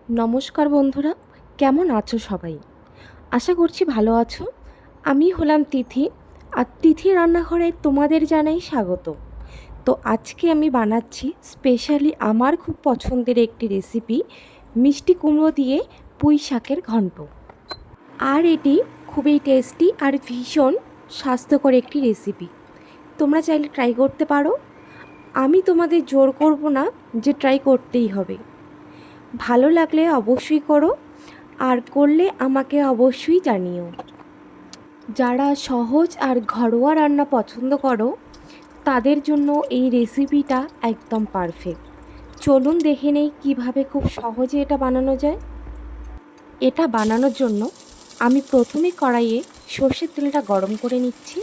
নমস্কার বন্ধুরা, কেমন আছো সবাই? আশা করছি ভালো আছো। আমি হলাম তিথি, আর তিথি রান্নাঘরে তোমাদের জানাই স্বাগত। তো আজকে আমি বানাচ্ছি স্পেশালি আমার খুব পছন্দের একটি রেসিপি, মিষ্টি কুমড়ো দিয়ে পুঁই শাকের ঘন্ট। আর এটি খুবই টেস্টি আর ভীষণ স্বাস্থ্যকর একটি রেসিপি। তোমরা চাইলে ট্রাই করতে পারো। আমি তোমাদের জোর করব না যে ট্রাই করতেই হবে। ভালো লাগলে অবশ্যই করো, আর করলে আমাকে অবশ্যই জানিও। যারা সহজ আর ঘরোয়া রান্না পছন্দ করো তাদের জন্য এই রেসিপিটা একদম পারফেক্ট। চলুন দেখে নেই কীভাবে খুব সহজে এটা বানানো যায়। এটা বানানোর জন্য আমি প্রথমে কড়াইয়ে সর্ষের তেলটা গরম করে নিচ্ছি।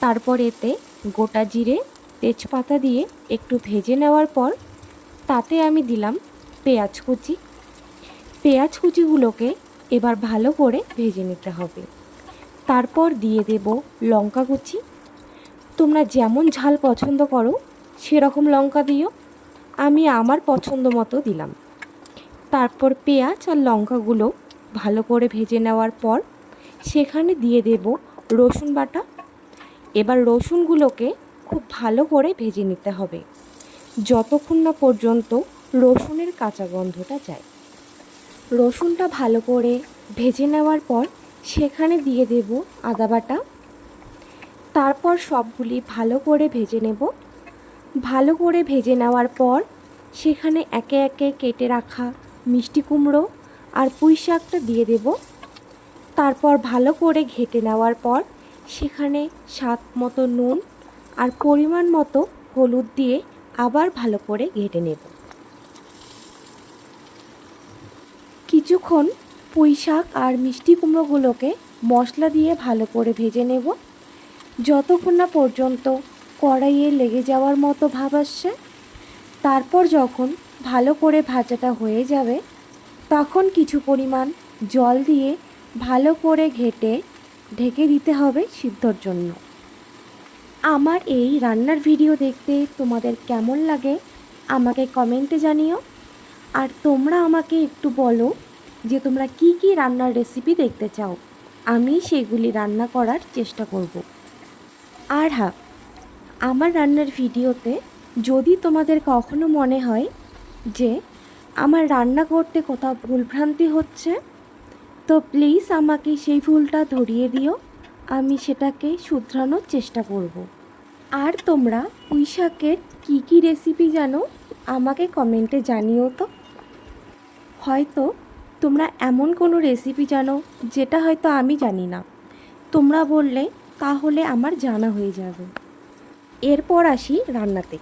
তারপর এতে গোটা জিরে, তেজপাতা দিয়ে একটু ভেজে নেওয়ার পর তাতে আমি দিলাম পেঁয়াজ কুচি। পেঁয়াজ কুচিগুলোকে এবার ভালো করে ভেজে নিতে হবে। তারপর দিয়ে দেব লঙ্কা কুচি। তোমরা যেমন ঝাল পছন্দ করো সেরকম লঙ্কা দিও, আমি আমার পছন্দ মতো দিলাম। তারপর পেঁয়াজ আর লঙ্কাগুলো ভালো করে ভেজে নেওয়ার পর সেখানে দিয়ে দেব রসুন বাটা। এবার রসুনগুলোকে খুব ভালো করে ভেজে নিতে হবে যতক্ষণ না পর্যন্ত রসুনের কাঁচা গন্ধটা যায়। রসুনটা ভালো করে ভেজে নেওয়ার পর সেখানে দিয়ে দেব আদা বাটা। তারপর সবগুলি ভালো করে ভেজে নেব। ভালো করে ভেজে নেওয়ার পর সেখানে একে একে কেটে রাখা মিষ্টি কুমড়ো আর পুঁই শাকটা দিয়ে দেব। তারপর ভালো করে ঘেঁটে নেওয়ার পর সেখানে স্বাদ মতো নুন আর পরিমাণ মতো হলুদ দিয়ে আবার ভালো করে ঘেঁটে নেব। কিছুক্ষণ পুঁই শাক আর মিষ্টি কুমড়োগুলোকে মশলা দিয়ে ভালো করে ভেজে নেব যতক্ষণ না পর্যন্ত কড়াইয়ে লেগে যাওয়ার মতো ভাব আসছে। তারপর যখন ভালো করে ভাজাটা হয়ে যাবে তখন কিছু পরিমাণ জল দিয়ে ভালো করে ঘেঁটে ঢেকে দিতে হবে সিদ্ধর জন্য। আমার এই রান্নার ভিডিও দেখতে তোমাদের কেমন লাগে আমাকে কমেন্টে জানিও। আর তোমরা আমাকে একটু বলো যে তোমরা কি কি রান্নার রেসিপি দেখতে চাও, আমি সেগুলি রান্না করার চেষ্টা করব। আর হ্যাঁ, আমার রান্নার ভিডিওতে যদি তোমাদের কখনো মনে হয় যে আমার রান্না করতে কোথাও ভুলভ্রান্তি হচ্ছে, তো প্লিজ আমাকে সেই ভুলটা ধরিয়ে দিও, আমি সেটাকে শুধরানোর চেষ্টা করব। আর তোমরা পুঁই শাকের কী কী রেসিপি জানো আমাকে কমেন্টে জানিও তো। হয়তো তোমরা এমন কোনো রেসিপি জানো যেটা হয়তো আমি জানি না, তোমরা বললে তাহলে আমার জানা হয়ে যাবে। এরপর আসি রান্নাতে।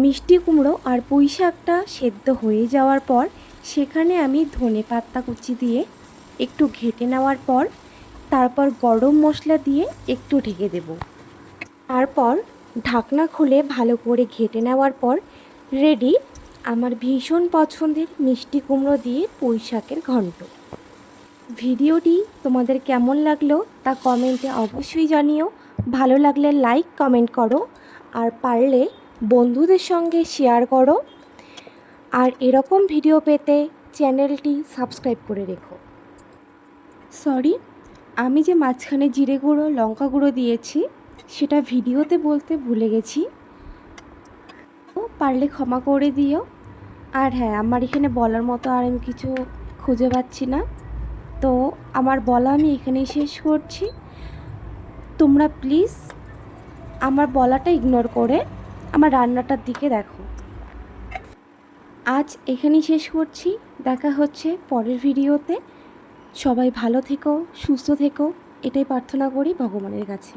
মিষ্টি কুমড়ো আর পুঁই শাকটা সেদ্ধ হয়ে যাওয়ার পর সেখানে আমি ধনেপাতা কুচি দিয়ে একটু ঘেঁটে নেওয়ার পর তারপর গরম মশলা দিয়ে একটু ঢেকে দেব। তারপর ঢাকনা খুলে ভালো করে ঘেঁটে নেওয়ার পর রেডি আমার ভীষণ পছন্দের মিষ্টি কুমড়ো দিয়ে পুঁই শাকের ঘন্ট। ভিডিওটি তোমাদের কেমন লাগলো তা কমেন্টে অবশ্যই জানিও। ভালো লাগলে লাইক কমেন্ট করো, আর পারলে বন্ধুদের সঙ্গে শেয়ার করো। আর এরকম ভিডিও পেতে চ্যানেলটি সাবস্ক্রাইব করে রেখো। সরি, আমি যে মাঝখানে জিরে গুঁড়ো লঙ্কা গুঁড়ো দিয়েছি সেটা ভিডিওতে বলতে ভুলে গেছি, তো পারলে ক্ষমা করে দিও। আর হ্যাঁ, আমার এখানে বলার মতো আর আমি কিছু খুঁজে পাচ্ছি না, তো আমার বলা আমি এখানেই শেষ করছি। তোমরা প্লিজ আমার বলাটা ইগনোর করে আমার রান্নাটার দিকে দেখো। আজ এখানেই শেষ করছি, দেখা হচ্ছে পরের ভিডিওতে। সবাই ভালো থেকো, সুস্থ থেকো, এটাই প্রার্থনা করি ভগবানের কাছে।